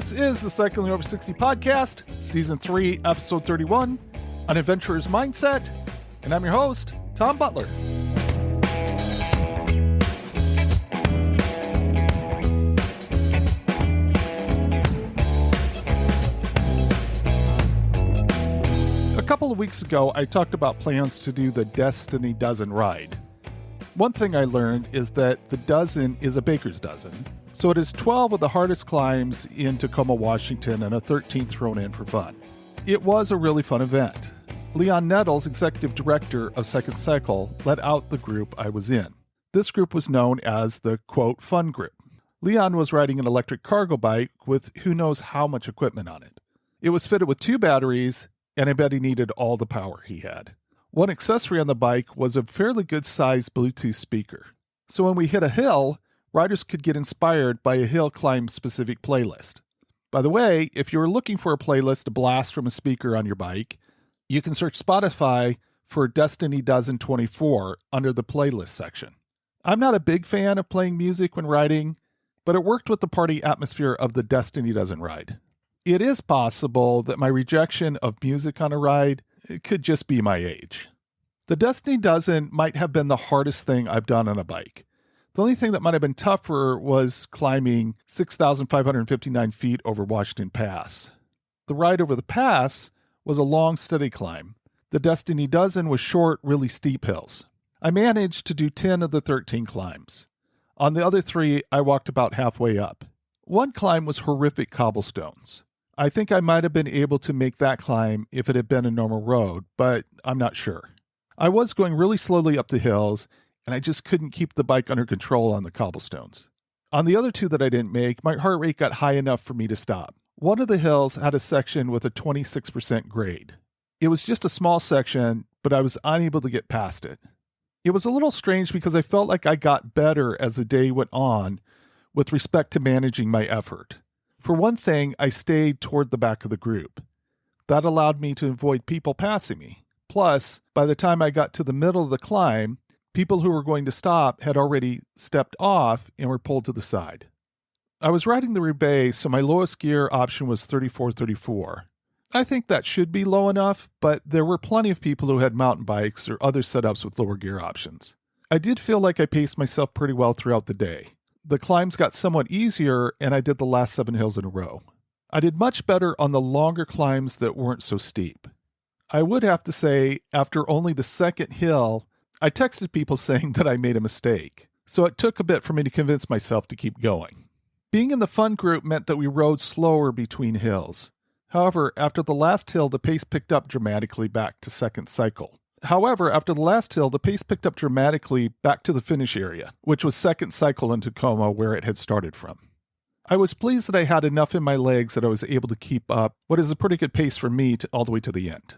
This is the Cycling Over 60 podcast, Season 3, Episode 31, An Adventurer's Mindset, and I'm your host, Tom Butler. A couple of weeks ago, I talked about plans to do the Destiny Dozen ride. One thing I learned is that the dozen is a baker's dozen. So it is 12 of the hardest climbs in Tacoma, Washington, and a 13th thrown in for fun. It was a really fun event. Leon Nettles, executive director of Second Cycle, led out the group I was in. This group was known as the, quote, fun group. Leon was riding an electric cargo bike with who knows how much equipment on it. It was fitted with 2 batteries, and I bet he needed all the power he had. One accessory on the bike was a fairly good-sized Bluetooth speaker. So when we hit a hill, riders could get inspired by a hill climb-specific playlist. By the way, if you're looking for a playlist to blast from a speaker on your bike, you can search Spotify for Destiny Dozen 24 under the playlist section. I'm not a big fan of playing music when riding, but it worked with the party atmosphere of the Destiny Dozen ride. It is possible that my rejection of music on a ride could just be my age. The Destiny Dozen might have been the hardest thing I've done on a bike. The only thing that might have been tougher was climbing 6,559 feet over Washington Pass. The ride over the pass was a long, steady climb. The Destiny Dozen was short, really steep hills. I managed to do 10 of the 13 climbs. On the other 3, I walked about halfway up. One climb was horrific cobblestones. I think I might have been able to make that climb if it had been a normal road, but I'm not sure. I was going really slowly up the hills, and I just couldn't keep the bike under control on the cobblestones. On the other 2 that I didn't make, my heart rate got high enough for me to stop. One of the hills had a section with a 26% grade. It was just a small section, but I was unable to get past it. It was a little strange because I felt like I got better as the day went on with respect to managing my effort. For one thing, I stayed toward the back of the group. That allowed me to avoid people passing me. Plus, by the time I got to the middle of the climb, people who were going to stop had already stepped off and were pulled to the side. I was riding the Roubaix, so my lowest gear option was 34-34. I think that should be low enough, but there were plenty of people who had mountain bikes or other setups with lower gear options. I did feel like I paced myself pretty well throughout the day. The climbs got somewhat easier, and I did the last 7 hills in a row. I did much better on the longer climbs that weren't so steep. I would have to say, after only the second hill, I texted people saying that I made a mistake, so it took a bit for me to convince myself to keep going. Being in the fun group meant that we rode slower between hills. However, after the last hill, the pace picked up dramatically back to Second Cycle. After the last hill, the pace picked up dramatically back to the finish area, which was Second Cycle in Tacoma where it had started from. I was pleased that I had enough in my legs that I was able to keep up what is a pretty good pace for me all the way to the end.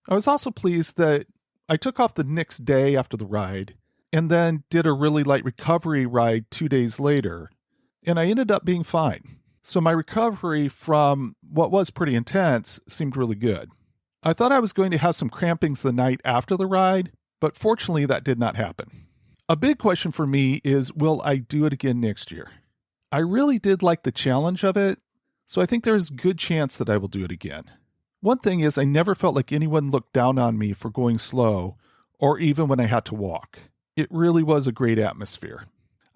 I was also pleased that I took off the next day after the ride, and then did a really light recovery ride 2 days later, and I ended up being fine. So my recovery from what was pretty intense seemed really good. I thought I was going to have some crampings the night after the ride, but fortunately that did not happen. A big question for me is, will I do it again next year? I really did like the challenge of it, so I think there's a good chance that I will do it again. One thing is, I never felt like anyone looked down on me for going slow, or even when I had to walk. It really was a great atmosphere.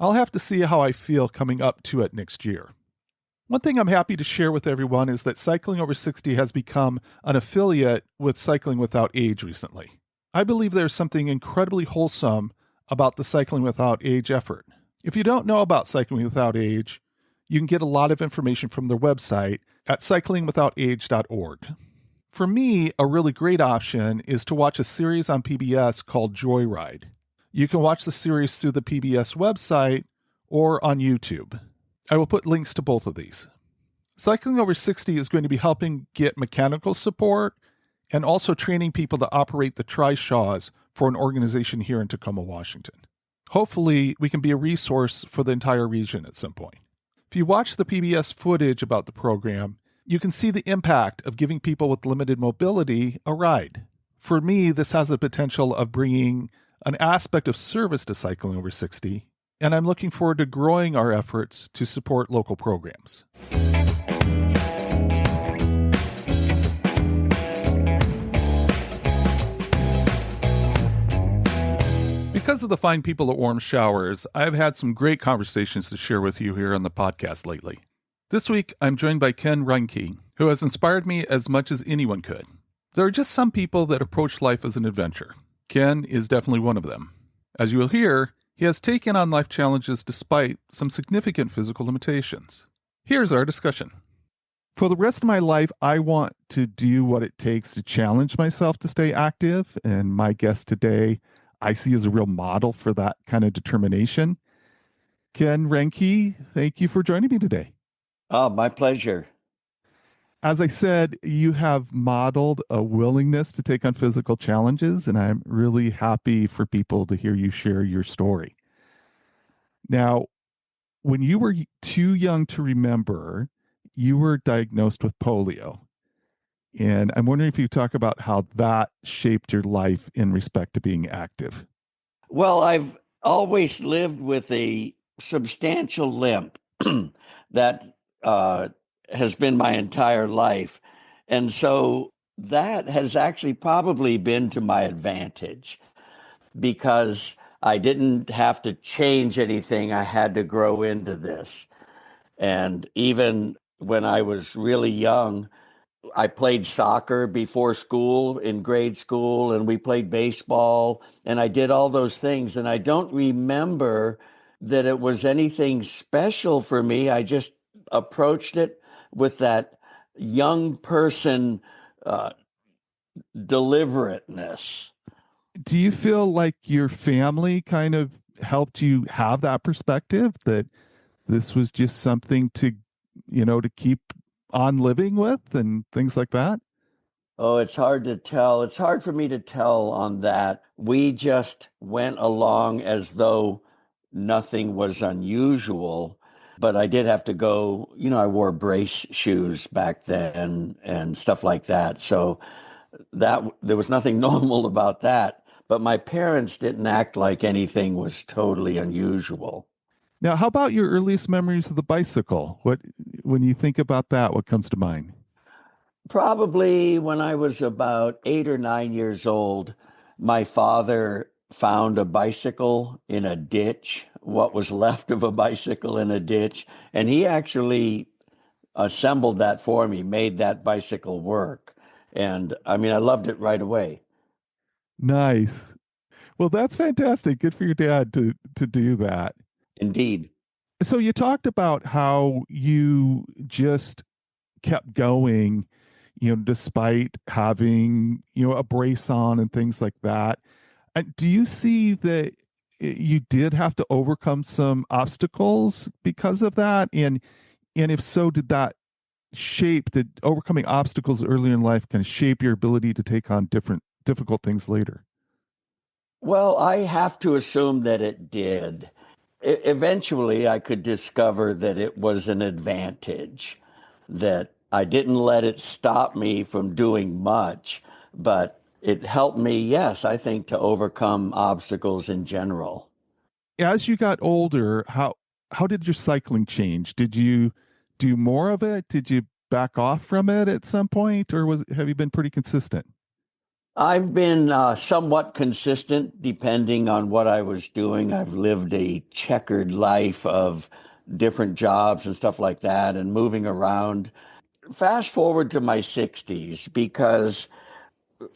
I'll have to see how I feel coming up to it next year. One thing I'm happy to share with everyone is that Cycling Over 60 has become an affiliate with Cycling Without Age recently. I believe there's something incredibly wholesome about the Cycling Without Age effort. If you don't know about Cycling Without Age, you can get a lot of information from their website at cyclingwithoutage.org. For me, a really great option is to watch a series on PBS called Joyride. You can watch the series through the PBS website or on YouTube. I will put links to both of these. Cycling Over 60 is going to be helping get mechanical support and also training people to operate the trishaws for an organization here in Tacoma, Washington. Hopefully, we can be a resource for the entire region at some point. If you watch the PBS footage about the program, you can see the impact of giving people with limited mobility a ride. For me, this has the potential of bringing an aspect of service to Cycling Over 60, and I'm looking forward to growing our efforts to support local programs. Because of the fine people at Warm Showers, I've had some great conversations to share with you here on the podcast lately. This week, I'm joined by Ken Reinke, who has inspired me as much as anyone could. There are just some people that approach life as an adventure. Ken is definitely one of them. As you will hear, he has taken on life challenges despite some significant physical limitations. Here's our discussion. For the rest of my life, I want to do what it takes to challenge myself to stay active, and my guest today I see as a real model for that kind of determination. Ken Reinke, thank you for joining me today. Oh, my pleasure. As I said, you have modeled a willingness to take on physical challenges, and I'm really happy for people to hear you share your story. Now, when you were too young to remember, you were diagnosed with polio. And I'm wondering if you talk about how that shaped your life in respect to being active. Well, I've always lived with a substantial limp that has been my entire life. And so that has actually probably been to my advantage because I didn't have to change anything. I had to grow into this. And even when I was really young, I played soccer before school in grade school, and we played baseball, and I did all those things. And I don't remember that it was anything special for me. I just approached it with that young person uh, deliberateness. Do you feel like your family kind of helped you have that perspective that this was just something to keep on living with and things like that? Oh, it's hard to tell. It's hard for me to tell on that. We just went along as though nothing was unusual. But I did have to go, I wore brace shoes back then and stuff like that. So that there was nothing normal about that. But my parents didn't act like anything was totally unusual. Now, how about your earliest memories of the bicycle? When you think about that, what comes to mind? Probably when I was about 8 or 9 years old, my father found a bicycle in a ditch, what was left of a bicycle in a ditch, and he actually assembled that for me, made that bicycle work. And I mean, I loved it right away. Nice. Well, that's fantastic. Good for your dad to do that. Indeed. So you talked about how you just kept going, despite having, a brace on and things like that. Do you see that you did have to overcome some obstacles because of that? And if so, did overcoming obstacles earlier in life kind of shape your ability to take on different difficult things later? Well, I have to assume that it did. Eventually, I could discover that it was an advantage, that I didn't let it stop me from doing much, but it helped me, yes, I think, to overcome obstacles in general. As you got older, how did your cycling change? Did you do more of it? Did you back off from it at some point, or have you been pretty consistent? I've been somewhat consistent depending on what I was doing. I've lived a checkered life of different jobs and stuff like that and moving around. Fast forward to my 60s, because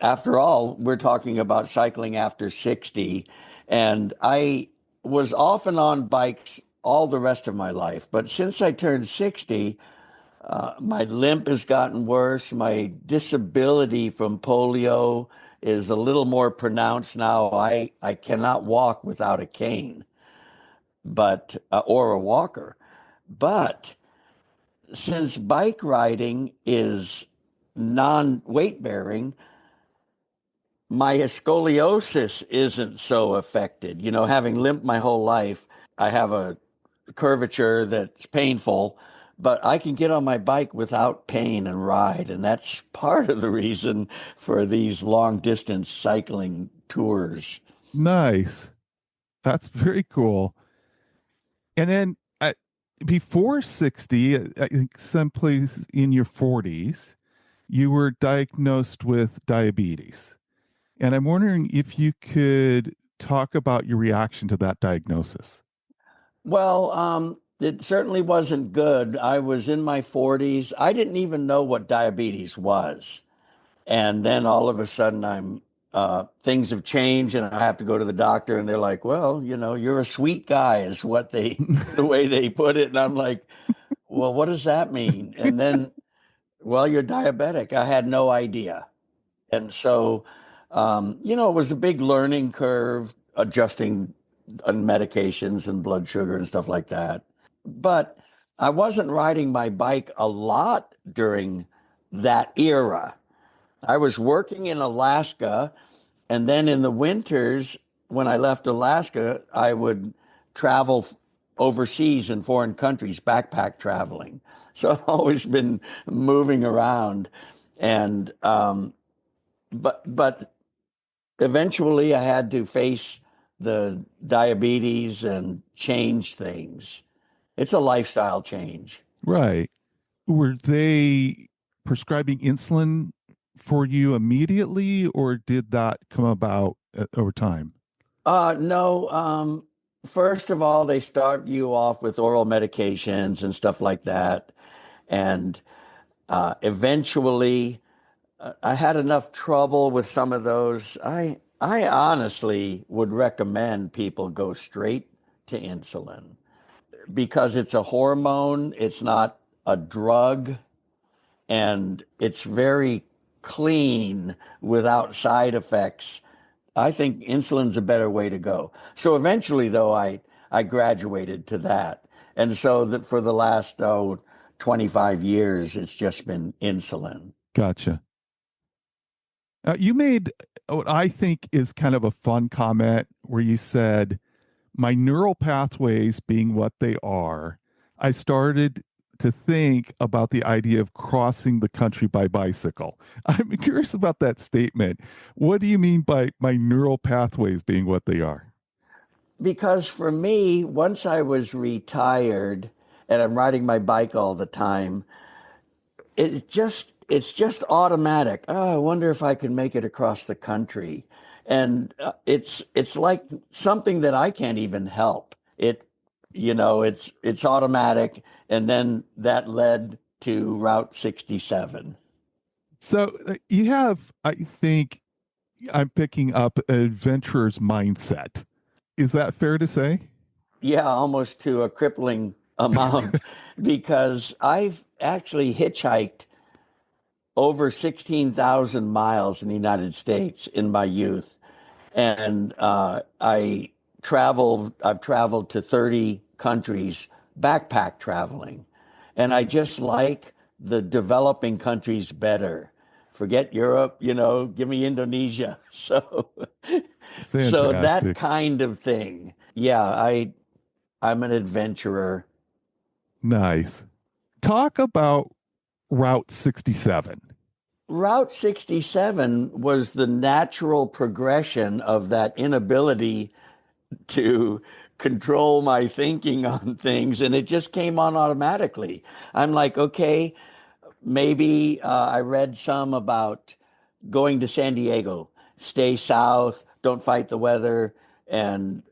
after all, we're talking about cycling after 60. And I was off and on bikes all the rest of my life. But since I turned 60, my limp has gotten worse. My disability from polio is a little more pronounced now. I cannot walk without a cane, but or a walker. But since bike riding is non-weight bearing, my scoliosis isn't so affected. Having limped my whole life, I have a curvature that's painful, but I can get on my bike without pain and ride. And that's part of the reason for these long distance cycling tours. Nice. That's very cool. And then before 60, I think someplace in your 40s, you were diagnosed with diabetes. And I'm wondering if you could Talk about your reaction to that diagnosis. Well, it certainly wasn't good. I was in my 40s. I didn't even know what diabetes was. And then all of a sudden, things have changed and I have to go to the doctor. And they're like, well, you're a sweet guy, is what the way they put it. And I'm like, well, what does that mean? And then, well, you're diabetic. I had no idea. And so, it was a big learning curve adjusting on medications and blood sugar and stuff like that. But I wasn't riding my bike a lot during that era. I was working in Alaska, and then in the winters, when I left Alaska, I would travel overseas in foreign countries, backpack traveling. So I've always been moving around, and but eventually I had to face the diabetes and change things. It's a lifestyle change. Right. Were they prescribing insulin for you immediately, or did that come about over time? No. First of all, they start you off with oral medications and stuff like that. And eventually, I had enough trouble with some of those. I honestly would recommend people go straight to insulin because it's a hormone, it's not a drug, and it's very clean without side effects. I think insulin's a better way to go. So eventually, though, I graduated to that. And so that for the last 25 years, it's just been insulin. Gotcha. You made what I think is kind of a fun comment where you said, my neural pathways being what they are, I started to think about the idea of crossing the country by bicycle. I'm curious about that statement. What do you mean by my neural pathways being what they are? Because for me, once I was retired and I'm riding my bike all the time, it's just automatic. Oh, I wonder if I can make it across the country. And it's like something that I can't even help. It's automatic. And then that led to Route 67. So you have, I think, I'm picking up an adventurer's mindset. Is that fair to say? Yeah, almost to a crippling amount because I've actually hitchhiked over 16,000 miles in the United States in my youth. And I've traveled to 30 countries backpack traveling. And I just like the developing countries better. Forget Europe, give me Indonesia. So that Fantastic. kind of thing. Yeah, I'm an adventurer. Nice. Talk about Route 67. Route 67 was the natural progression of that inability to control my thinking on things, and it just came on automatically. I'm like, okay, maybe I read some about going to San Diego, stay south, don't fight the weather, and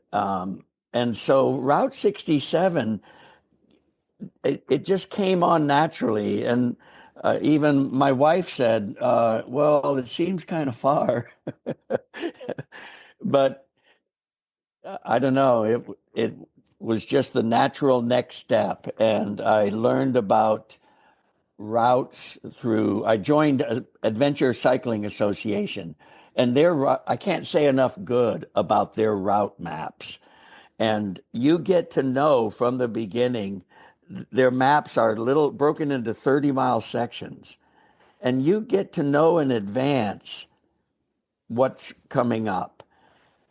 so Route 67, it just came on naturally, and even my wife said, "Well, it seems kind of far," but I don't know. It was just the natural next step, and I learned about routes through. I joined Adventure Cycling Association, and I can't say enough good about their route maps. And you get to know from the beginning. Their maps are little broken into 30-mile sections, and you get to know in advance what's coming up.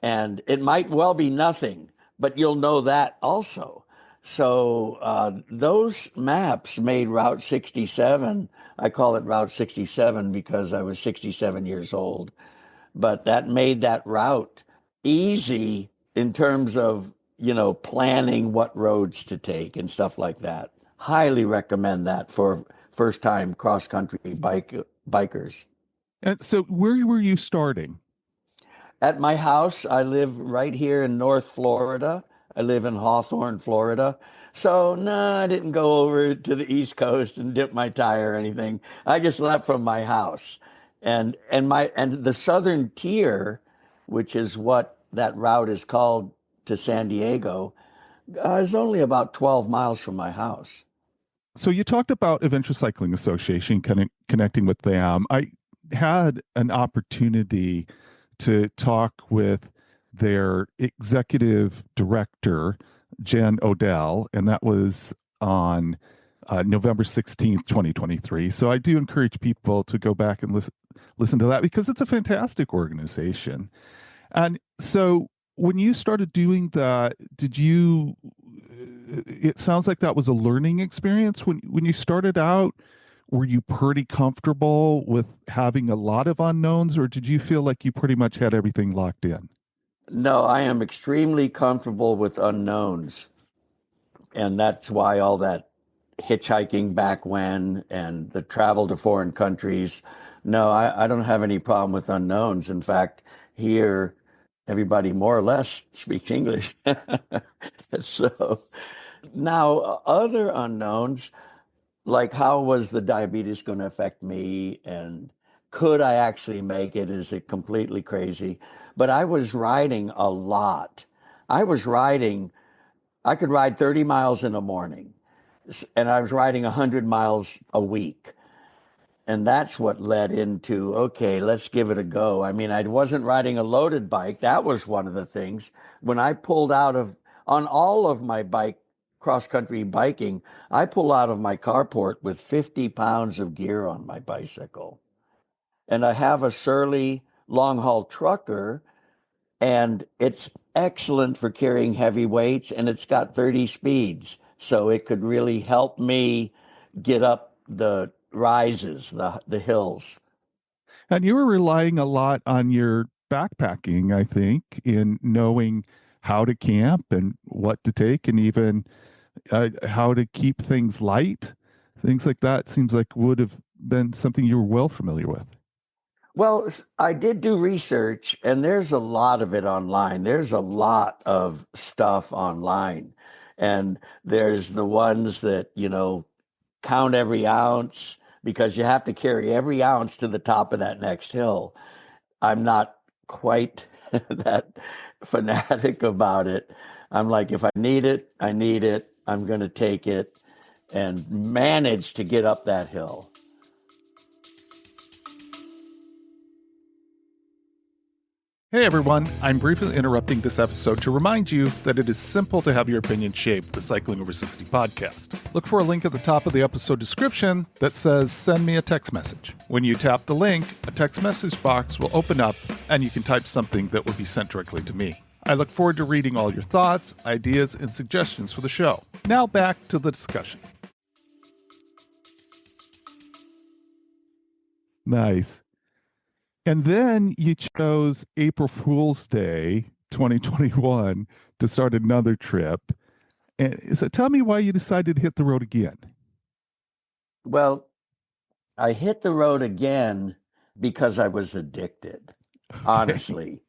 And it might well be nothing, but you'll know that also. So those maps made Route 67. I call it Route 67 because I was 67 years old. But that made that route easy in terms of, planning what roads to take and stuff like that. Highly recommend that for first time cross country bikers. And so, where were you starting? At my house, I live right here in North Florida. I live in Hawthorne, Florida. So, no, I didn't go over to the East Coast and dip my tire or anything. I just left from my house. And the Southern Tier, which is what that route is called to San Diego, is only about 12 miles from my house. So you talked about Adventure Cycling Association, connecting with them. I had an opportunity to talk with their executive director, Jen Odell, and that was on November 16th, 2023. So I do encourage people to go back and listen to that because it's a fantastic organization. And so when you started doing that, did you, it sounds like that was a learning experience. When you started out, were you pretty comfortable with having a lot of unknowns, or did you feel like you pretty much had everything locked in? No, I am extremely comfortable with unknowns. And that's why all that hitchhiking back when and the travel to foreign countries. No, I don't have any problem with unknowns. In fact, here, everybody more or less speaks English. So now, other unknowns, like how was the diabetes going to affect me? And could I actually make it? Is it completely crazy? But I was riding a lot. I was riding I could ride 30 miles in the morning, and I was riding 100 miles a week. And that's what led into, okay, let's give it a go. I mean, I wasn't riding a loaded bike. That was one of the things. When I pulled out of, on all of my bike, cross country biking, I pull out of my carport with 50 pounds of gear on my bicycle. And I have a Surly long haul trucker, and it's excellent for carrying heavy weights, and it's got 30 speeds. So it could really help me get up the rises, the hills. And you were relying a lot on your backpacking, I think, in knowing how to camp and what to take, and even how to keep things light. Things like that seems like would have been something you were well familiar with. Well, I did do research, and there's a lot of it online. There's a lot of stuff online. And there's the ones that, count every ounce because you have to carry every ounce to the top of that next hill. I'm not quite that fanatic about it. I'm like, if I need it, I need it. I'm going to take it and manage to get up that hill. Hey everyone, I'm briefly interrupting this episode to remind you that it is simple to have your opinion shape the Cycling Over 60 podcast. Look for a link at the top of the episode description that says send me a text message. When you tap the link, a text message box will open up and you can type something that will be sent directly to me. I look forward to reading all your thoughts, ideas, and suggestions for the show. Now back to the discussion. Nice. And then you chose April Fool's Day 2021 to start another trip. And so tell me why you decided to hit the road again. Well, I hit the road again because I was addicted, honestly.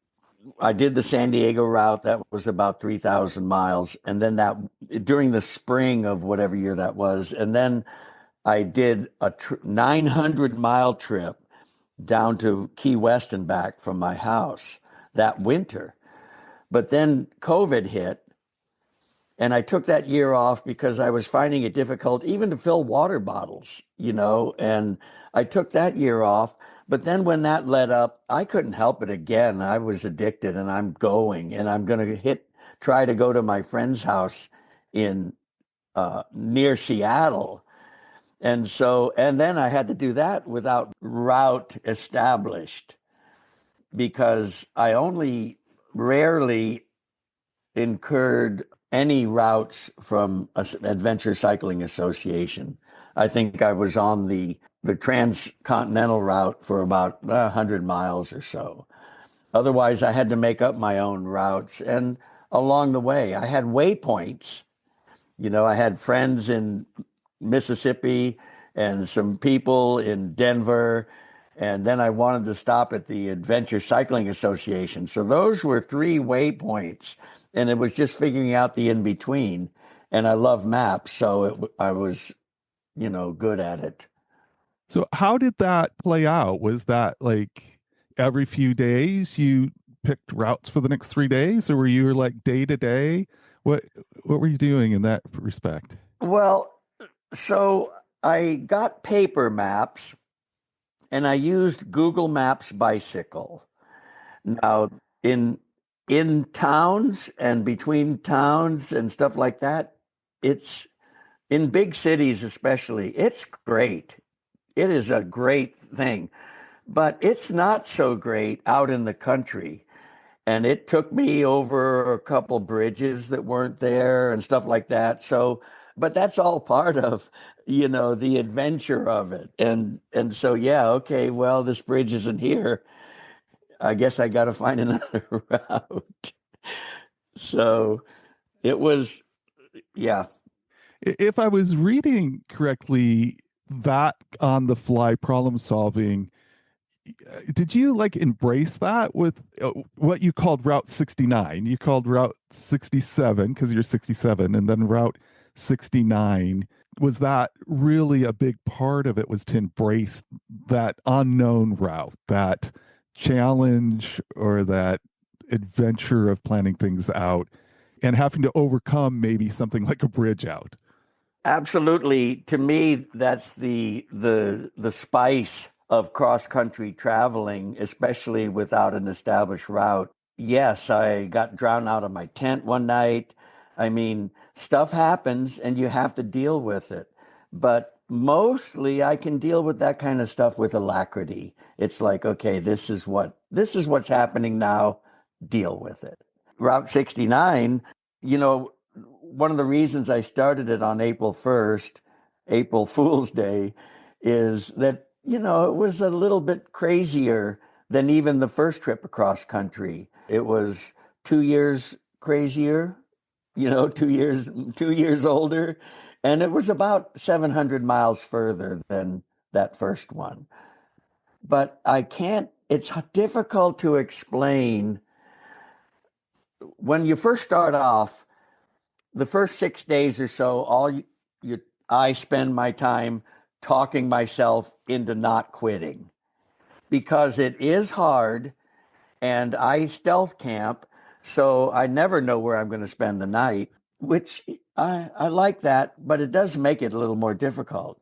I did the San Diego route. That was about 3,000 miles. And then that during the spring of whatever year that was. And then I did a 900-mile trip down to Key West and back from my house that winter. But then COVID hit, and I took that year off because I was finding it difficult even to fill water bottles, and I took that year off. But then when that let up, I couldn't help it again. I was addicted, and I'm going, and I'm going to try to go to my friend's house in near Seattle. And then I had to do that without route established because I only rarely incurred any routes from Adventure Cycling Association. I think I was on the transcontinental route for about 100 miles or so. Otherwise, I had to make up my own routes. And along the way, I had waypoints. I had friends in Mississippi and some people in Denver. And then I wanted to stop at the Adventure Cycling Association. So those were three waypoints, and it was just figuring out the in between. And I love maps, so I was, good at it. So how did that play out? Was that like every few days you picked routes for the next 3 days, or were you like day to day? What what were you doing in that respect? Well, so I got paper maps and I used Google Maps Bicycle. Now, in in towns and between towns and stuff like that, it's in big cities especially, it's great. It is a great thing, but it's not so great out in the country. And it took me over a couple bridges that weren't there and stuff like that. So, but that's all part of, the adventure of it. And so, yeah, okay, well, this bridge isn't here. I guess I got to find another route. So it was, yeah, If I was reading correctly, that on the fly problem solving, did you like embrace that with what you called Route 69? You called Route 67 because you're 67, and then Route 69. Was that really a big part of it? Was to embrace that unknown route, that challenge or that adventure of planning things out and having to overcome maybe something like a bridge out? absolutely. To me, that's the spice of cross country traveling, especially without an established route. Yes, I got drowned out of my tent one night. I mean, stuff happens and you have to deal with it. But mostly I can deal with that kind of stuff with alacrity. It's like, okay, this is what's happening now. Deal with it. Route 69, one of the reasons I started it on April 1st, April Fool's Day, is that, it was a little bit crazier than even the first trip across country. It was 2 years crazier, 2 years older, and it was about 700 miles further than that first one. But it's difficult to explain when you first start off, the first 6 days or so, I spend my time talking myself into not quitting because it is hard and I stealth camp. So I never know where I'm going to spend the night, which I like that, but it does make it a little more difficult.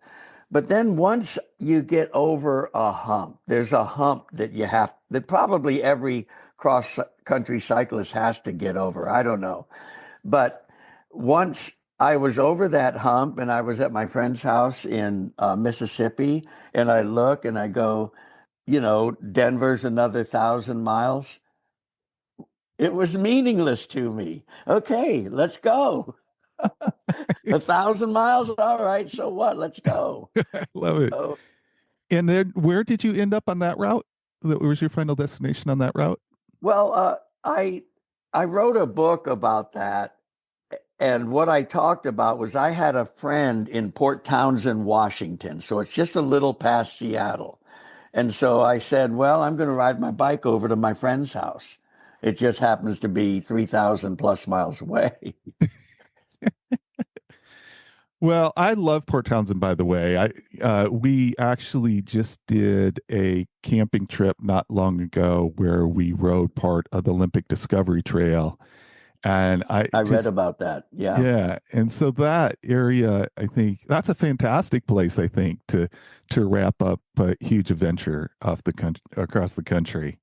But then once you get over a hump, there's a hump that probably every cross country cyclist has to get over. I don't know. But once I was over that hump and I was at my friend's house in Mississippi, and I look and I go, Denver's another 1,000 miles. It was meaningless to me. Okay, let's go. A It's, 1,000 miles. All right. So what? Let's go. I love it. Oh, And then where did you end up on that route? What was your final destination on that route? well, I wrote a book about that. And what I talked about was I had a friend in Port Townsend, Washington. So it's just a little past Seattle. And so I said, well, I'm going to ride my bike over to my friend's house. It just happens to be 3,000 plus miles away. Well, I love Port Townsend, by the way. I We actually just did a camping trip not long ago where we rode part of the Olympic Discovery Trail, and I I read just about that. Yeah. yeah, and so that area, I think that's a fantastic place. I think to wrap up a huge adventure off the country across the country.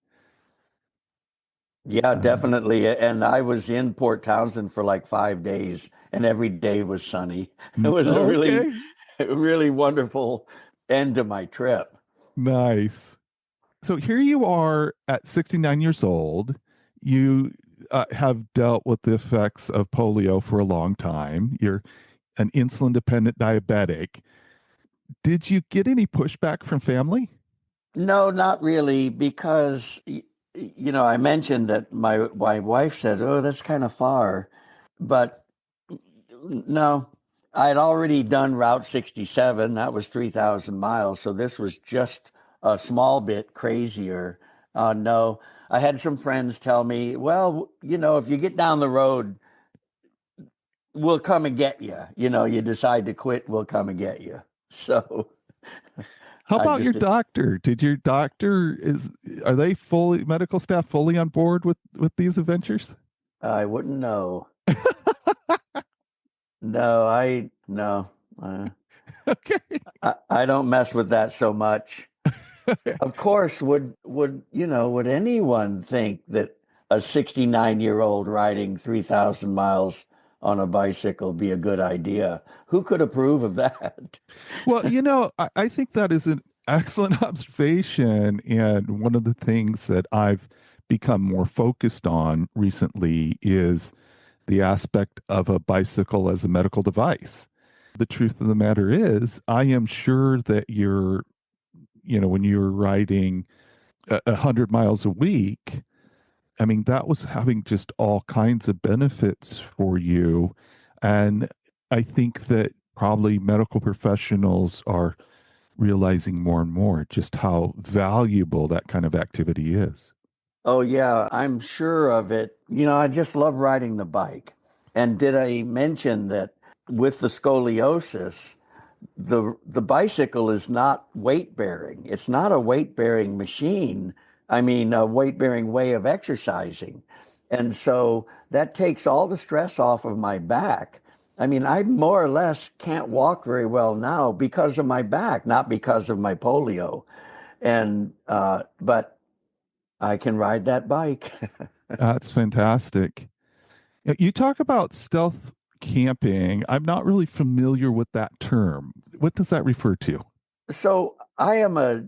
Yeah, Um, definitely. And I was in Port Townsend for like 5 days, and every day was sunny. It was a oh, really, okay, really wonderful end to my trip. nice. So here you are at 69 years old. You have dealt with the effects of polio for a long time. You're an insulin dependent diabetic. Did you get any pushback from family? No, not really, because I mentioned that my wife said, "Oh, that's kind of far," but no, I'd already done Route 67. That was 3,000 miles, so this was just a small bit crazier. No, I had some friends tell me, well, if you get down the road, we'll come and get you. You decide to quit, we'll come and get you. So How I about your just, doctor? Did your doctor is are they fully medical staff fully on board with these adventures? I wouldn't know. No. Uh, Okay. I don't mess with that so much. Of course, would anyone think that a 69-year-old riding 3,000 miles on a bicycle be a good idea? Who could approve of that? Well, I think that is an excellent observation. And one of the things that I've become more focused on recently is the aspect of a bicycle as a medical device. The truth of the matter is, I am sure that when you're riding 100 miles a week, I mean, that was having just all kinds of benefits for you. And I think that probably medical professionals are realizing more and more just how valuable that kind of activity is. Oh, yeah, I'm sure of it. I just love riding the bike. And did I mention that with the scoliosis, the bicycle is not weight bearing. It's not a weight bearing machine. I mean, a weight bearing way of exercising. And so that takes all the stress off of my back. I mean, I more or less can't walk very well now because of my back, not because of my polio. But I can ride that bike. That's fantastic. You talk about stealth camping. I'm not really familiar with that term. What does that refer to? So I am a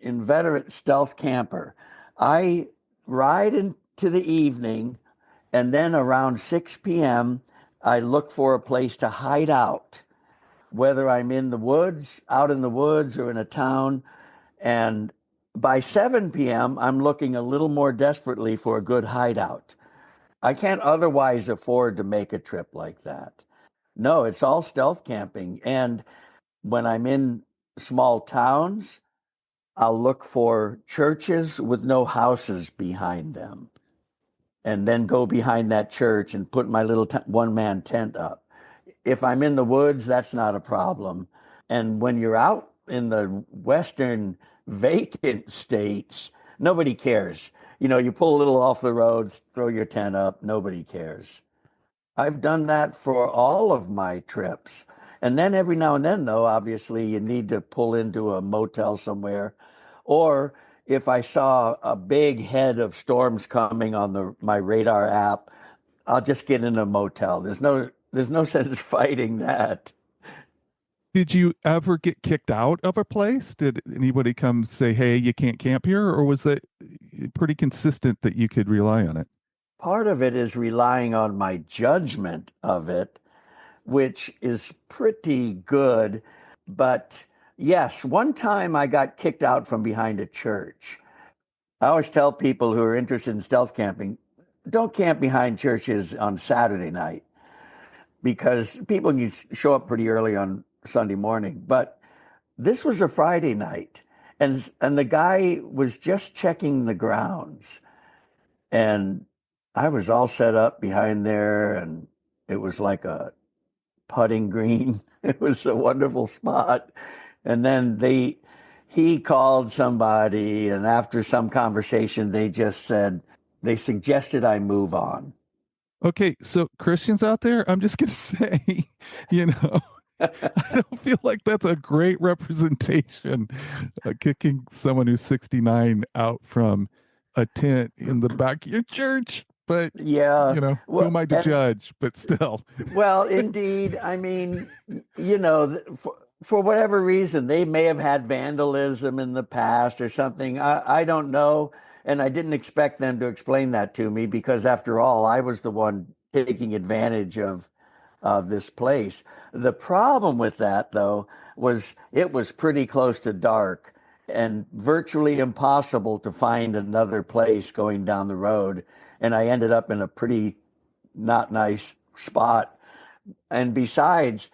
inveterate stealth camper. I ride into the evening, and then around 6 p.m., I look for a place to hide out, whether I'm in the woods, out in the woods, or in a town. And by 7 p.m., I'm looking a little more desperately for a good hideout. I can't otherwise afford to make a trip like that. No, it's all stealth camping. And when I'm in small towns, I'll look for churches with no houses behind them and then go behind that church and put my little one man tent up. If I'm in the woods, that's not a problem. And when you're out in the western vacant states, nobody cares. You pull a little off the road, throw your tent up, nobody cares. I've done that for all of my trips. And then every now and then, though, obviously you need to pull into a motel somewhere. Or if I saw a big head of storms coming on my radar app, I'll just get in a motel. There's no sense fighting that. Did you ever get kicked out of a place? Did anybody come say, hey, you can't camp here? Or was it pretty consistent that you could rely on it? Part of it is relying on my judgment of it, which is pretty good. But yes, one time I got kicked out from behind a church. I always tell people who are interested in stealth camping, don't camp behind churches on Saturday night because people can show up pretty early on Sunday morning. But this was a Friday night, and the guy was just checking the grounds, and I was all set up behind there, and it was like a putting green. It was a wonderful spot. And then he called somebody, and after some conversation, they suggested I move on. Okay, so Christians out there, I'm just going to say, you know, I don't feel like that's a great representation, kicking someone who's 69 out from a tent in the back of your church. But, Yeah, who well, am I to and judge? But still. well, indeed. I mean, for whatever reason, they may have had vandalism in the past or something. I don't know. And I didn't expect them to explain that to me because, after all, I was the one taking advantage of this place. The problem with that, though, was it was pretty close to dark and virtually impossible to find another place going down the road. And I ended up in a pretty not nice spot. And besides,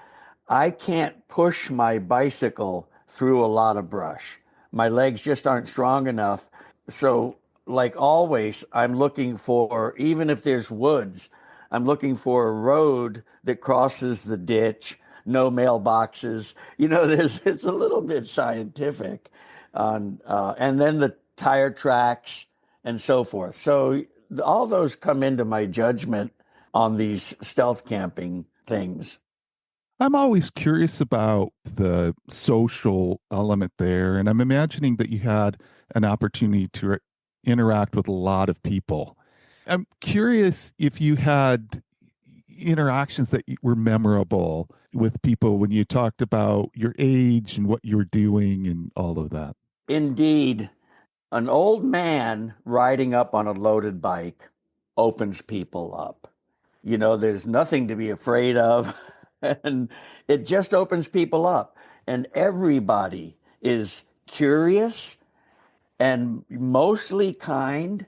I can't push my bicycle through a lot of brush. My legs just aren't strong enough. So, like always, I'm looking for, even if there's woods, I'm looking for a road that crosses the ditch, no mailboxes. There's it's a little bit scientific on, and then the tire tracks and so forth. So all those come into my judgment on these stealth camping things. I'm always curious about the social element there, and I'm imagining that you had an opportunity to interact with a lot of people. I'm curious if you had interactions that were memorable with people when you talked about your age and what you were doing and all of that. Indeed, an old man riding up on a loaded bike opens people up. There's nothing to be afraid of, and it just opens people up. And everybody is curious and mostly kind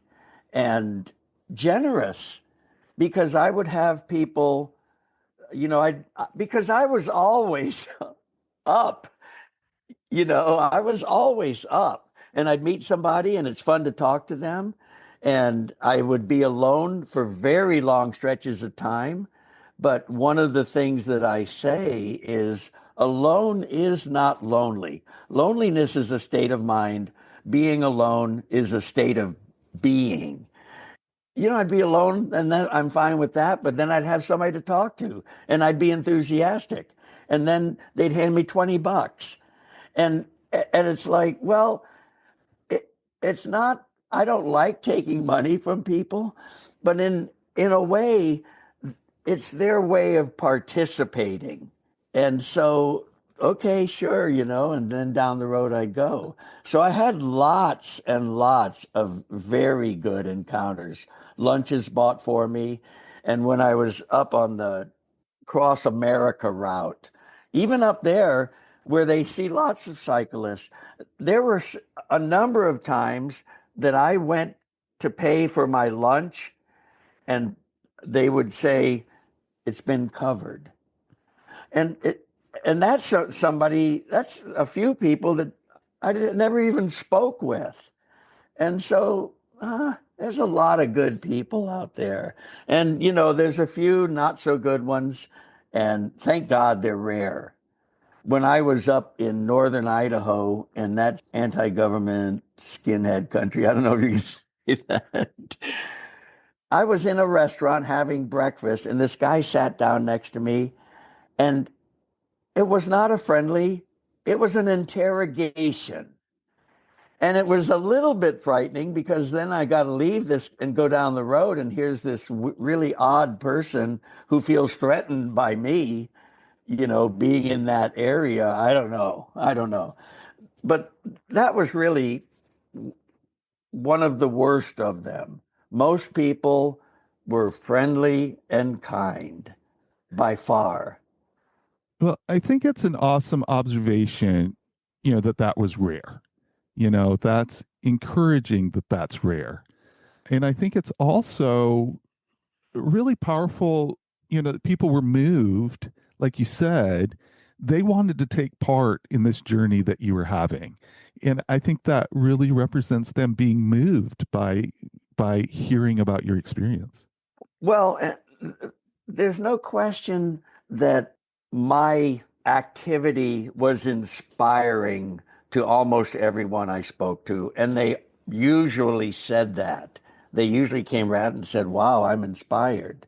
and generous, because I would have people, because I was always up. I was always up, and I'd meet somebody and it's fun to talk to them. And I would be alone for very long stretches of time. But one of the things that I say is alone is not lonely. Loneliness is a state of mind. Being alone is a state of being. I'd be alone and then I'm fine with that, but then I'd have somebody to talk to and I'd be enthusiastic. And then they'd hand me $20. And it's like, well, it's not, I don't like taking money from people, but in a way, it's their way of participating. And so, okay, sure, and then down the road I go. So I had lots and lots of very good encounters. Lunches bought for me. And when I was up on the Cross America route, even up there where they see lots of cyclists, there were a number of times that I went to pay for my lunch and they would say, it's been covered. And that's somebody, that's a few people that I never even spoke with. And so there's a lot of good people out there. And, there's a few not so good ones. And thank God they're rare. When I was up in northern Idaho, and that's anti-government skinhead country, I don't know if you can say that. I was in a restaurant having breakfast, and this guy sat down next to me, and it was not a friendly, it was an interrogation. And it was a little bit frightening because then I got to leave this and go down the road, and here's this really odd person who feels threatened by me, being in that area. I don't know. But that was really one of the worst of them. Most people were friendly and kind by far. Well, I think it's an awesome observation, that that was rare. That's encouraging that that's rare. And I think it's also really powerful, that people were moved, like you said, they wanted to take part in this journey that you were having. And I think that really represents them being moved by hearing about your experience. Well, there's no question that my activity was inspiring to almost everyone I spoke to. And they usually said that. They usually came around and said, wow, I'm inspired.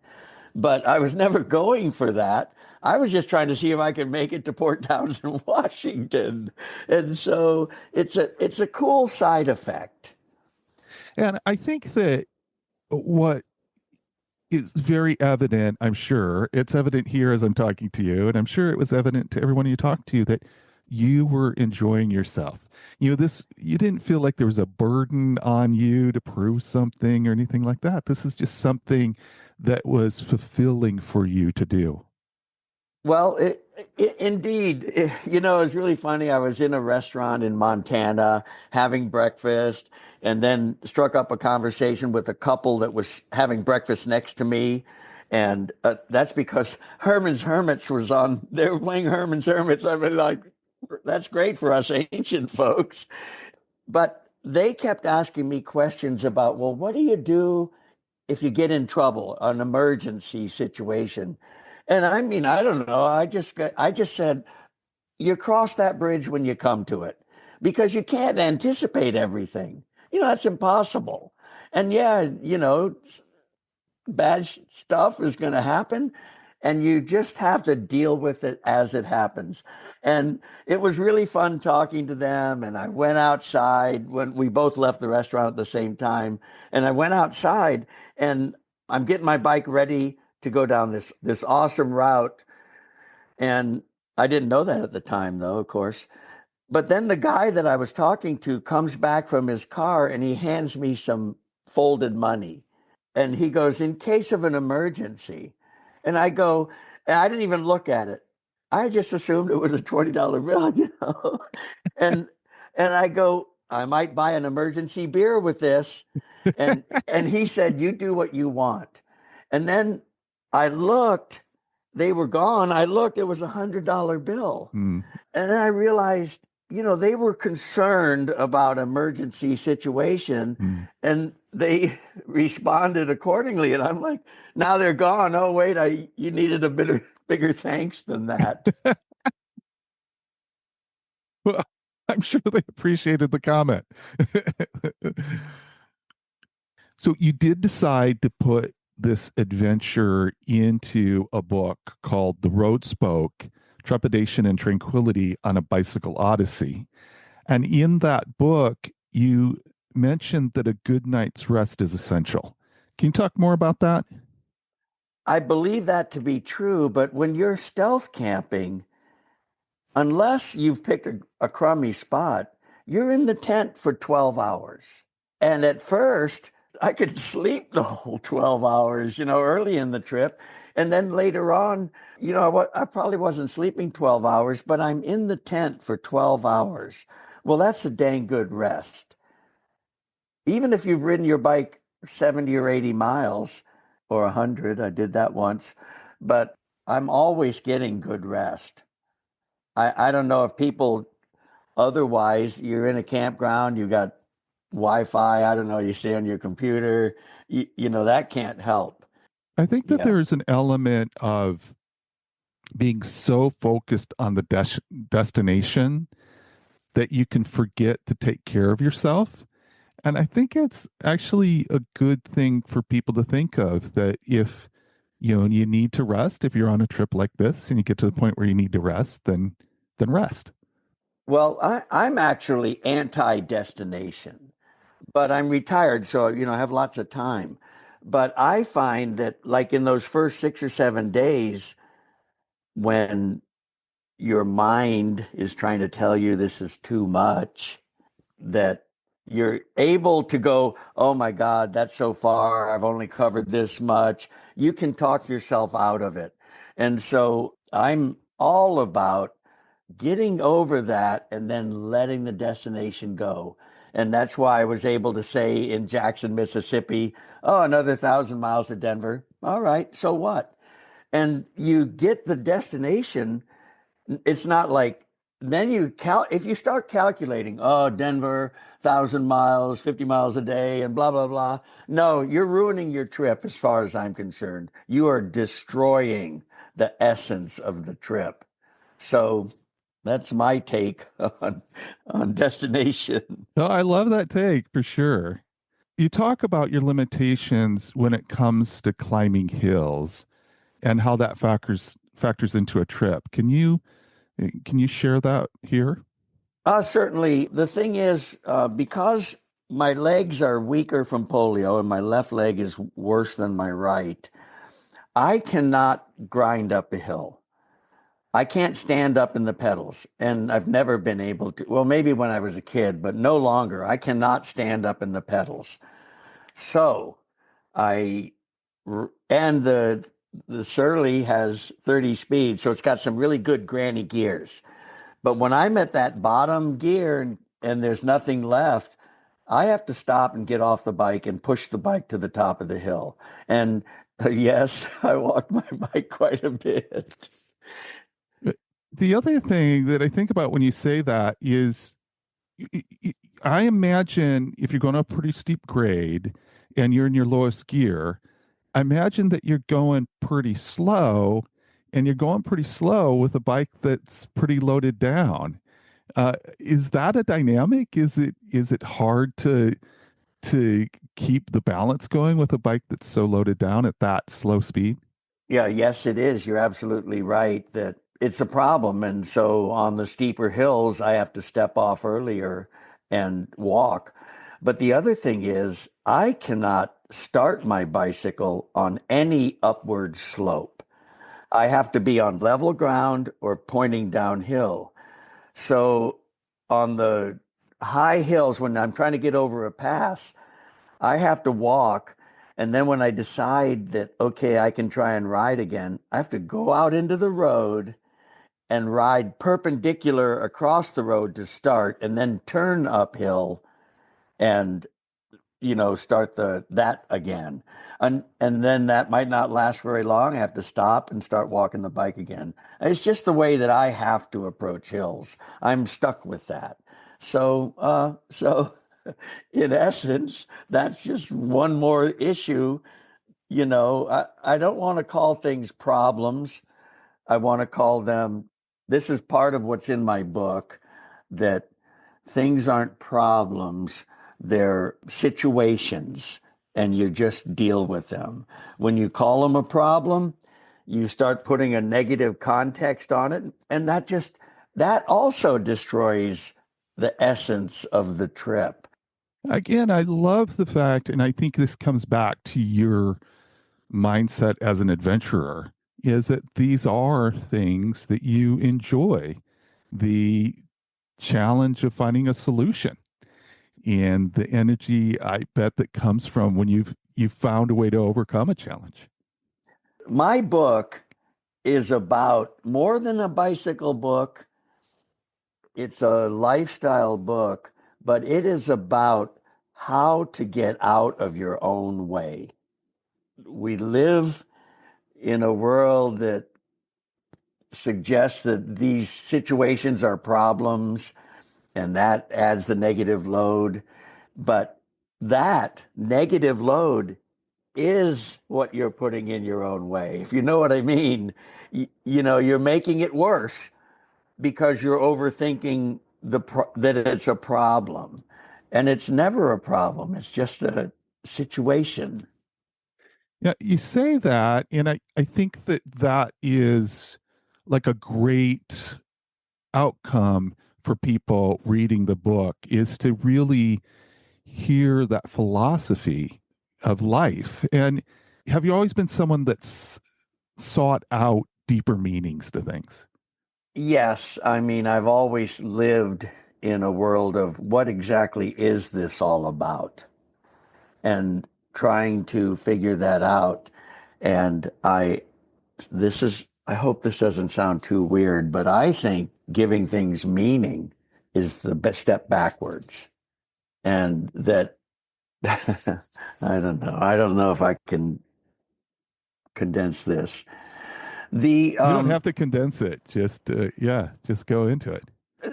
But I was never going for that. I was just trying to see if I could make it to Port Townsend, Washington. And so it's a cool side effect. And I think that what is very evident, I'm sure it's evident here as I'm talking to you, and I'm sure it was evident to everyone you talked to that you were enjoying yourself. You didn't feel like there was a burden on you to prove something or anything like that. This is just something that was fulfilling for you to do. Well, indeed, it was really funny. I was in a restaurant in Montana having breakfast and then struck up a conversation with a couple that was having breakfast next to me. And that's because Herman's Hermits was on, they were playing Herman's Hermits. I mean, like, that's great for us ancient folks. But they kept asking me questions about, well, what do you do if you get in trouble, an emergency situation? And I mean, I don't know. I just said, you cross that bridge when you come to it because you can't anticipate everything. That's impossible. And yeah, bad stuff is going to happen, and you just have to deal with it as it happens. And it was really fun talking to them. And I went outside when we both left the restaurant at the same time. And I went outside, and I'm getting my bike ready to go down this awesome route. And I didn't know that at the time, though, of course. But then the guy that I was talking to comes back from his car and he hands me some folded money. And he goes, in case of an emergency. And I go, and I didn't even look at it. I just assumed it was a $20 bill. And and I go, I might buy an emergency beer with this. And he said, you do what you want. And then I looked, they were gone. I looked, it was $100 bill. Hmm. And then I realized, they were concerned about emergency situation Hmm. and they responded accordingly. And I'm like, now they're gone. Oh, wait, you needed a bigger thanks than that. Well, I'm sure they appreciated the comment. So you did decide to put this adventure into a book called The Road Spoke, Trepidation and Tranquility on a Bicycle Odyssey. And in that book, you mentioned that a good night's rest is essential. Can you talk more about that? I believe that to be true, but when you're stealth camping, unless you've picked a crummy spot, you're in the tent for 12 hours. And at first, I could sleep the whole 12 hours, early in the trip. And then later on, I probably wasn't sleeping 12 hours, but I'm in the tent for 12 hours. Well, that's a dang good rest. Even if you've ridden your bike 70 or 80 miles or 100, I did that once, but I'm always getting good rest. I don't know if people otherwise, you're in a campground, you got Wi-Fi, I don't know, you stay on your computer, that can't help. I think that Yeah. there is an element of being so focused on the destination that you can forget to take care of yourself. And I think it's actually a good thing for people to think of that if you need to rest, if you're on a trip like this and you get to the point where you need to rest, then rest. Well, I'm actually anti-destination, but I'm retired, so I have lots of time. But I find that like in those first 6 or 7 days when your mind is trying to tell you this is too much, that you're able to go, oh my God, that's so far. I've only covered this much. You can talk yourself out of it. And so I'm all about getting over that and then letting the destination go. And that's why I was able to say in Jackson, Mississippi, oh, another 1,000 miles to Denver. All right, so what? And you get the destination. It's not like then if you start calculating, oh, Denver, 1,000 miles, 50 miles a day, and blah blah blah. No, you're ruining your trip as far as I'm concerned. You are destroying the essence of the trip. So that's my take on destination. No, I love that take for sure. You talk about your limitations when it comes to climbing hills and how that factors into a trip. Can you share that here? Certainly. The thing is, because my legs are weaker from polio and my left leg is worse than my right, I cannot grind up a hill. I can't stand up in the pedals, and I've never been able to. Well, maybe when I was a kid, but no longer. I cannot stand up in the pedals. So I and the Surly has 30 speed, so it's got some really good granny gears. But when I'm at that bottom gear and there's nothing left, I have to stop and get off the bike and push the bike to the top of the hill. And yes, I walk my bike quite a bit. The other thing that I think about when you say that is I imagine if you're going up a pretty steep grade and you're in your lowest gear, I imagine that you're going pretty slow, and you're going pretty slow with a bike that's pretty loaded down. Is that a dynamic? Is it hard to keep the balance going with a bike that's so loaded down at that slow speed? Yeah, yes, it is. You're absolutely right that it's a problem. And so on the steeper hills, I have to step off earlier and walk. But the other thing is, I cannot start my bicycle on any upward slope. I have to be on level ground or pointing downhill. So on the high hills, when I'm trying to get over a pass, I have to walk. And then when I decide that, okay, I can try and ride again, I have to go out into the road and ride perpendicular across the road to start and then turn uphill and start that again. And then that might not last very long. I have to stop and start walking the bike again. It's just the way that I have to approach hills. I'm stuck with that. So in essence, that's just one more issue. I don't want to call things problems. I want to call them, this is part of what's in my book, that things aren't problems, they're situations, and you just deal with them. When you call them a problem, you start putting a negative context on it, and that also destroys the essence of the trip. Again, I love the fact, and I think this comes back to your mindset as an adventurer, is that these are things that you enjoy. The challenge of finding a solution and the energy I bet that comes from when you've found a way to overcome a challenge. My book is about more than a bicycle book. It's a lifestyle book, but it is about how to get out of your own way. We live in a world that suggests that these situations are problems and that adds the negative load. But that negative load is what you're putting in your own way. If you know what I mean, you're making it worse because you're overthinking that it's a problem. And it's never a problem. It's just a situation. Yeah, you say that, and I think that that is like a great outcome for people reading the book is to really hear that philosophy of life. And have you always been someone that's sought out deeper meanings to things? Yes, I mean, I've always lived in a world of what exactly is this all about? And trying to figure that out. And I hope this doesn't sound too weird, but I think giving things meaning is the best step backwards. And that, I don't know. I don't know if I can condense this. The, You don't have to condense it. Just, yeah, just go into it.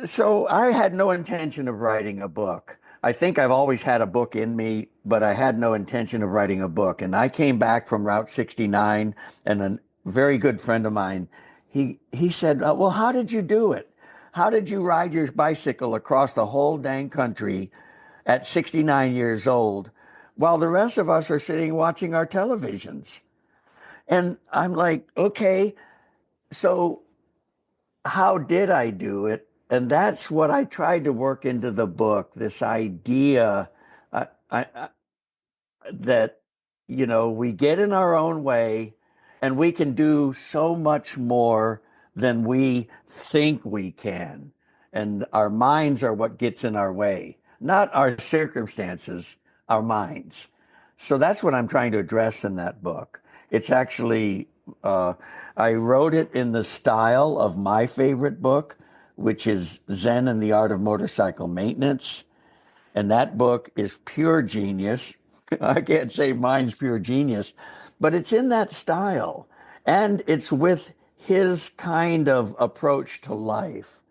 So I had no intention of writing a book. I think I've always had a book in me, but I had no intention of writing a book. And I came back from Route 69, and a very good friend of mine, he said, "Well, how did you do it? How did you ride your bicycle across the whole dang country at 69 years old while the rest of us are sitting watching our televisions?" And I'm like, okay, so how did I do it? And that's what I tried to work into the book, this idea I, that, we get in our own way and we can do so much more than we think we can. And our minds are what gets in our way, not our circumstances, our minds. So that's what I'm trying to address in that book. It's actually, I wrote it in the style of my favorite book, which is Zen and the Art of Motorcycle Maintenance. And that book is pure genius. I can't say mine's pure genius, but it's in that style. And it's with his kind of approach to life.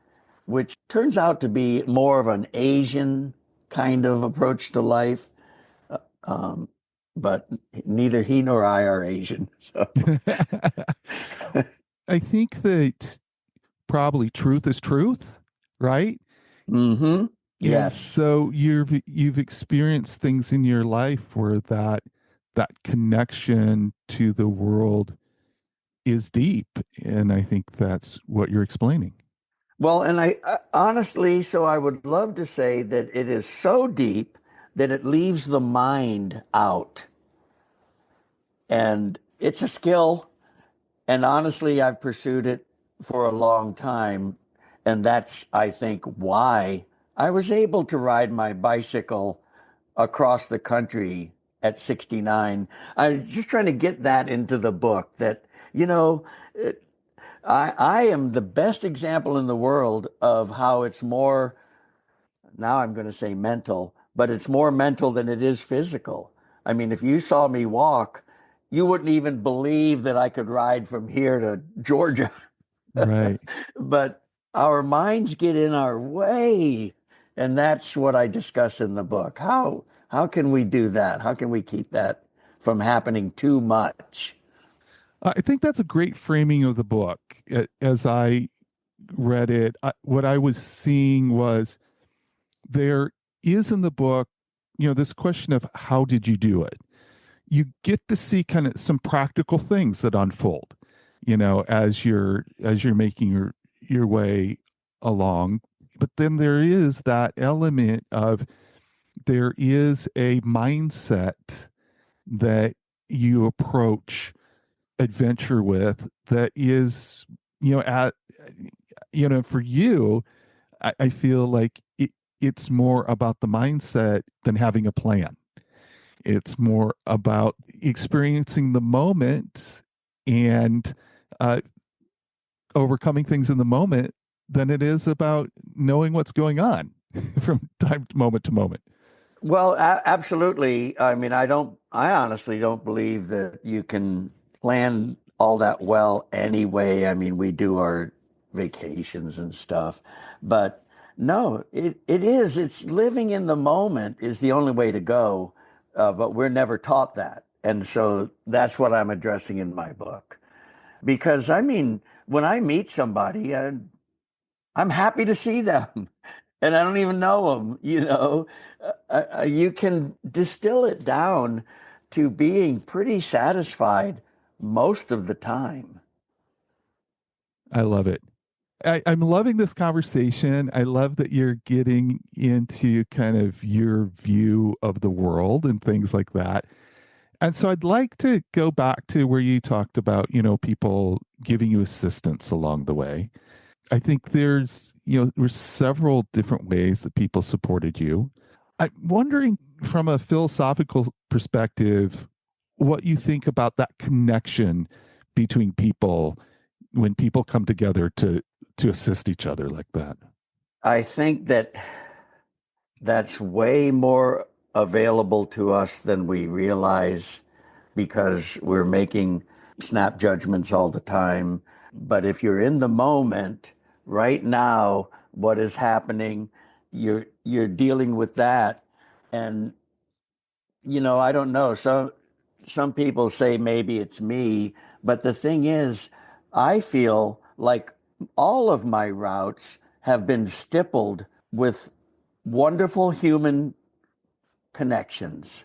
which turns out to be more of an Asian kind of approach to life. Um, but neither he nor I are Asian. So. I think that probably truth is truth, right? Mm-hmm. And Yes. so you've experienced things in your life where that connection to the world is deep, and I think that's what you're explaining. Well, and I honestly, so I would love to say that it is so deep that it leaves the mind out. And it's a skill. And honestly, I've pursued it for a long time. And that's, I think, why I was able to ride my bicycle across the country at 69. I was just trying to get that into the book that, you know, I am the best example in the world of how it's more, now I'm going to say mental, but it's more mental than it is physical. I mean, if you saw me walk, you wouldn't even believe that I could ride from here to Georgia. Right. But our minds get in our way. And that's what I discuss in the book. How can we do that? How can we keep that from happening too much? I think that's a great framing of the book. As I read it, what I was seeing was there is in the book, this question of how did you do it? You get to see kind of some practical things that unfold, as you're making your way along. But then there is that element of there is a mindset that you approach adventure with that is, at for you, I feel like it's more about the mindset than having a plan. It's more about experiencing the moment and uh, overcoming things in the moment than it is about knowing what's going on from time to moment to moment. Well, absolutely. I mean, I honestly don't believe that you can plan all that well anyway. I mean, we do our vacations and stuff, but no, it's living in the moment is the only way to go. But we're never taught that. And so that's what I'm addressing in my book. Because I mean, when I meet somebody, I'm happy to see them and I don't even know them, you know. You can distill it down to being pretty satisfied most of the time. I love it. I'm loving this conversation. I love that you're getting into kind of your view of the world and things like that. And so I'd like to go back to where you talked about, people giving you assistance along the way. I think there's several different ways that people supported you. I'm wondering from a philosophical perspective, what you think about that connection between people when people come together to assist each other like that. I think that that's way more available to us than we realize because we're making snap judgments all the time. But if you're in the moment right now, what is happening, you're dealing with that. And I don't know. Some people say maybe it's me, but the thing is, I feel like all of my routes have been stippled with wonderful human connections.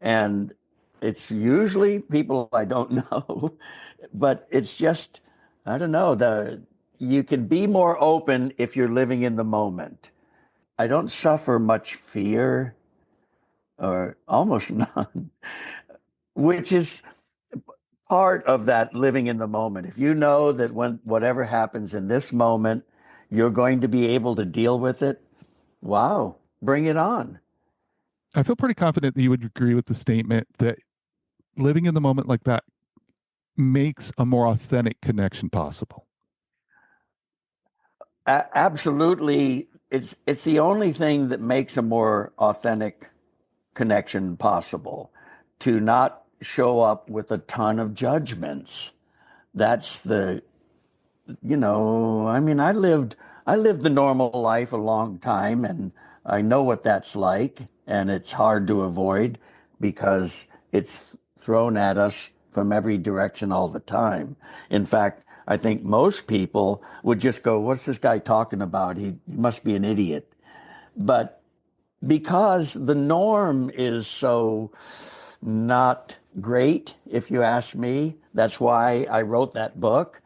And it's usually people I don't know, but it's just, I don't know, you can be more open if you're living in the moment. I don't suffer much fear or almost none, which is part of that living in the moment. If you know that when whatever happens in this moment, you're going to be able to deal with it, wow, bring it on. I feel pretty confident that you would agree with the statement that living in the moment like that makes a more authentic connection possible. Absolutely, it's the only thing that makes a more authentic connection possible, to not show up with a ton of judgments. That's I mean, I lived I lived the normal life a long time, and I know what that's like, and it's hard to avoid because it's thrown at us from every direction all the time. In fact, I think most people would just go, "What's this guy talking about? He must be an idiot." But because the norm is so not great, if you ask me, that's why I wrote that book.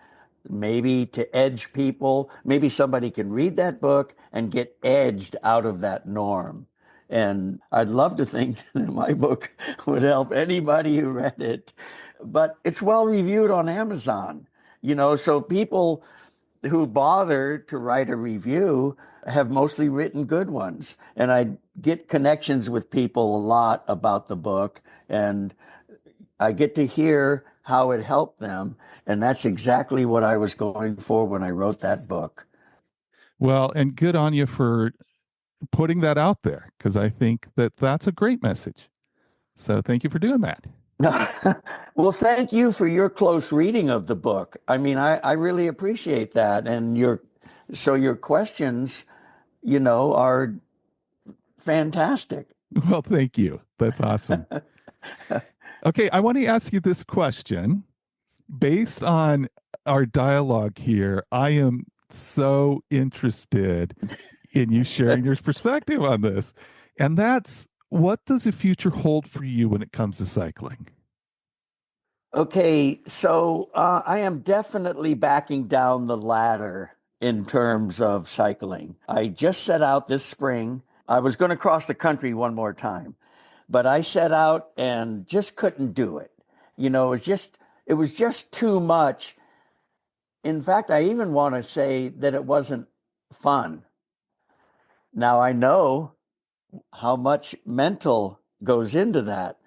Maybe to edge people, maybe somebody can read that book and get edged out of that norm. And I'd love to think that my book would help anybody who read it. But it's well reviewed on Amazon, so people who bother to write a review have mostly written good ones. And I get connections with people a lot about the book, and I get to hear how it helped them. And that's exactly what I was going for when I wrote that book. Well, and good on you for putting that out there because I think that that's a great message. So thank you for doing that. Well, thank you for your close reading of the book. I mean, I really appreciate that. And your questions, are fantastic. Well, thank you. That's awesome. Okay, I want to ask you this question. Based on our dialogue here, I am so interested in you sharing your perspective on this. And that's, what does the future hold for you when it comes to cycling? Okay, so I am definitely backing down the ladder in terms of cycling. I just set out this spring. I was going to cross the country one more time, but I set out and just couldn't do it. It was just too much. In fact, I even want to say that it wasn't fun. Now I know how much mental goes into that.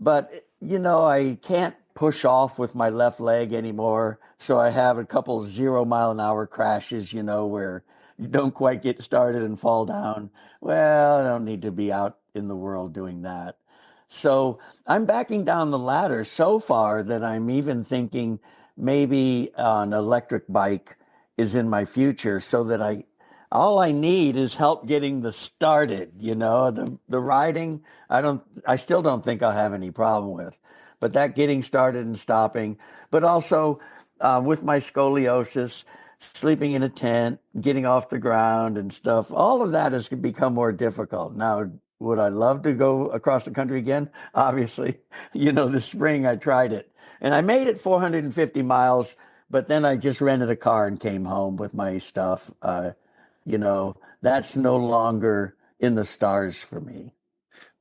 But, I can't push off with my left leg anymore. So I have a couple 0 mile an hour crashes, where you don't quite get started and fall down. Well, I don't need to be out in the world doing that. So I'm backing down the ladder so far that I'm even thinking maybe an electric bike is in my future so that all I need is help getting the started, the riding. I still don't think I'll have any problem with, but that getting started and stopping, but also with my scoliosis, sleeping in a tent, getting off the ground and stuff, all of that has become more difficult. Now, would I love to go across the country again? Obviously, this spring I tried it and I made it 450 miles, but then I just rented a car and came home with my stuff. That's no longer in the stars for me.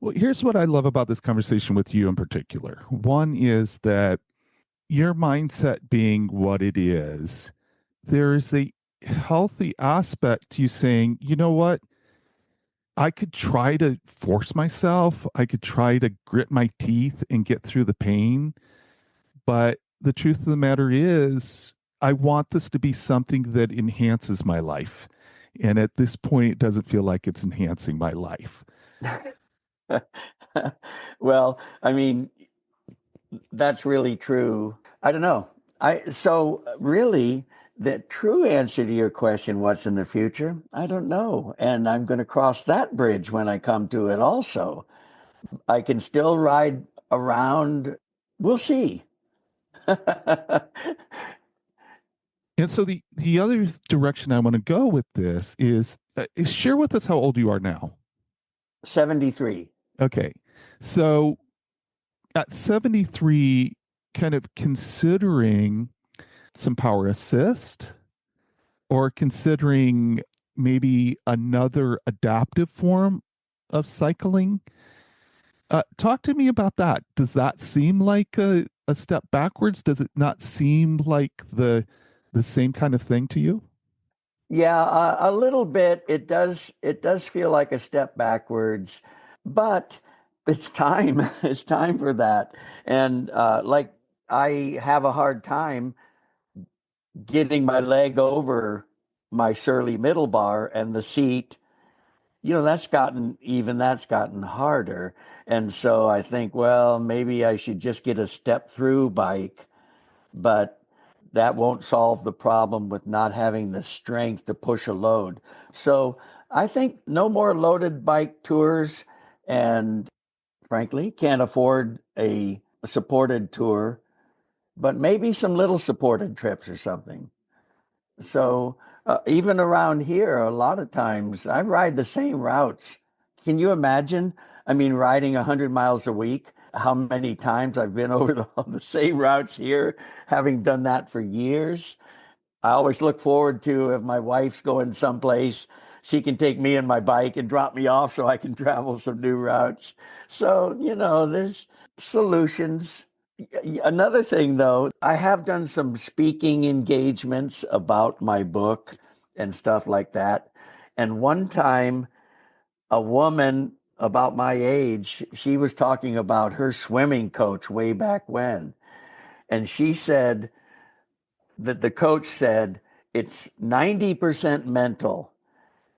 Well, here's what I love about this conversation with you in particular. One is that your mindset being what it is, there's a healthy aspect to you saying, you know what? I could try to force myself. I could try to grit my teeth and get through the pain. But the truth of the matter is, I want this to be something that enhances my life. And at this point, it doesn't feel like it's enhancing my life. Well, I mean, that's really true. I don't know. So really the true answer to your question, what's in the future? I don't know. And I'm going to cross that bridge when I come to it also. I can still ride around. We'll see. And so the other direction I want to go with this is share with us how old you are now. 73. Okay. So at 73, kind of considering some power assist or considering maybe another adaptive form of cycling. Talk to me about that. Does that seem like a step backwards? Does it not seem like the same kind of thing to you? Yeah, a little bit. It does feel like a step backwards, but it's time. It's time for that. And like I have a hard time getting my leg over my surly middle bar and the seat. That's gotten harder. And so I think, well, maybe I should just get a step through bike. But that won't solve the problem with not having the strength to push a load. So I think no more loaded bike tours, and frankly, can't afford a supported tour, but maybe some little supported trips or something. So even around here, a lot of times I ride the same routes. Can you imagine? I mean, riding 100 miles a week, how many times I've been over the same routes here, having done that for years. I always look forward to if my wife's going someplace, she can take me and my bike and drop me off so I can travel some new routes. So, there's solutions. Another thing, though, I have done some speaking engagements about my book and stuff like that. And one time, a woman about my age, she was talking about her swimming coach way back when. And she said that the coach said it's 90% mental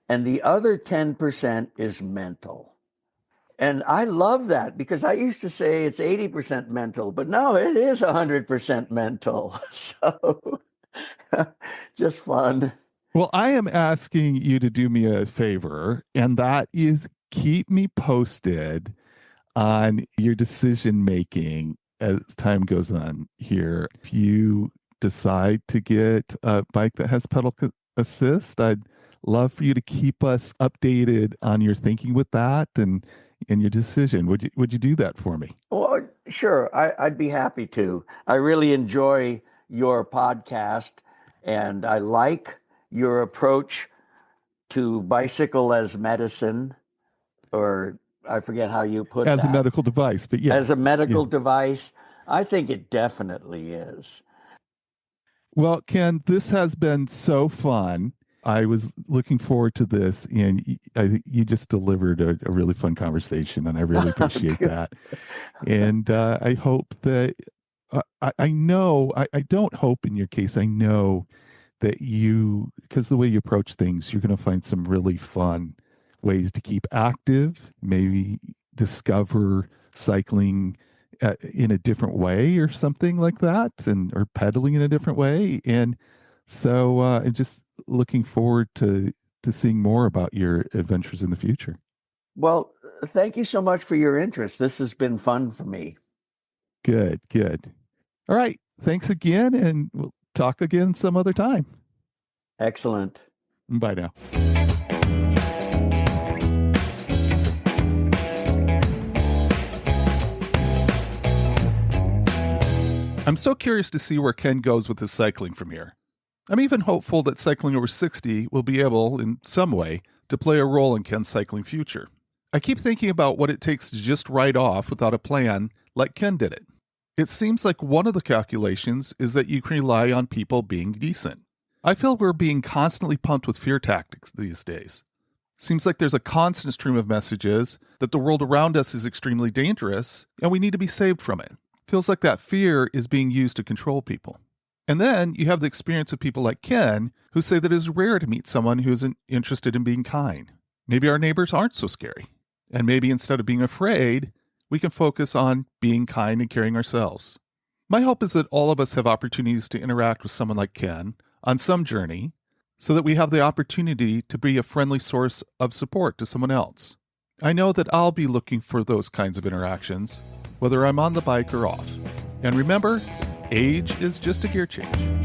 and the other 10% is mental. And I love that because I used to say it's 80% mental, but no, it is 100% mental. So just fun. Well, I am asking you to do me a favor, and that is keep me posted on your decision making as time goes on here. If you decide to get a bike that has pedal assist, I'd love for you to keep us updated on your thinking with that and your decision. Would you do that for me? Well, sure. I'd be happy to. I really enjoy your podcast, and I like your approach to bicycle as medicine, or I forget how you put As that. a medical device, but yeah. As a medical Yeah. device, I think it definitely is. Well, Ken, this has been so fun. I was looking forward to this, and I think you just delivered a really fun conversation, and I really appreciate that. And I hope that I know, I don't hope in your case, I know that because the way you approach things, you're going to find some really fun ways to keep active, maybe discover cycling in a different way or something like that, or pedaling in a different way. And so I'm just looking forward to seeing more about your adventures in the future. Well, thank you so much for your interest. This has been fun for me. Good, good. All right. Thanks again, and we'll talk again some other time. Excellent. Bye now. I'm so curious to see where Ken goes with his cycling from here. I'm even hopeful that Cycling Over 60 will be able, in some way, to play a role in Ken's cycling future. I keep thinking about what it takes to just ride off without a plan like Ken did it. It seems like one of the calculations is that you can rely on people being decent. I feel we're being constantly pumped with fear tactics these days. Seems like there's a constant stream of messages that the world around us is extremely dangerous and we need to be saved from it. Feels like that fear is being used to control people. And then you have the experience of people like Ken who say that it is rare to meet someone who isn't interested in being kind. Maybe our neighbors aren't so scary. And maybe instead of being afraid, we can focus on being kind and caring ourselves. My hope is that all of us have opportunities to interact with someone like Ken on some journey so that we have the opportunity to be a friendly source of support to someone else. I know that I'll be looking for those kinds of interactions, whether I'm on the bike or off. And remember, age is just a gear change.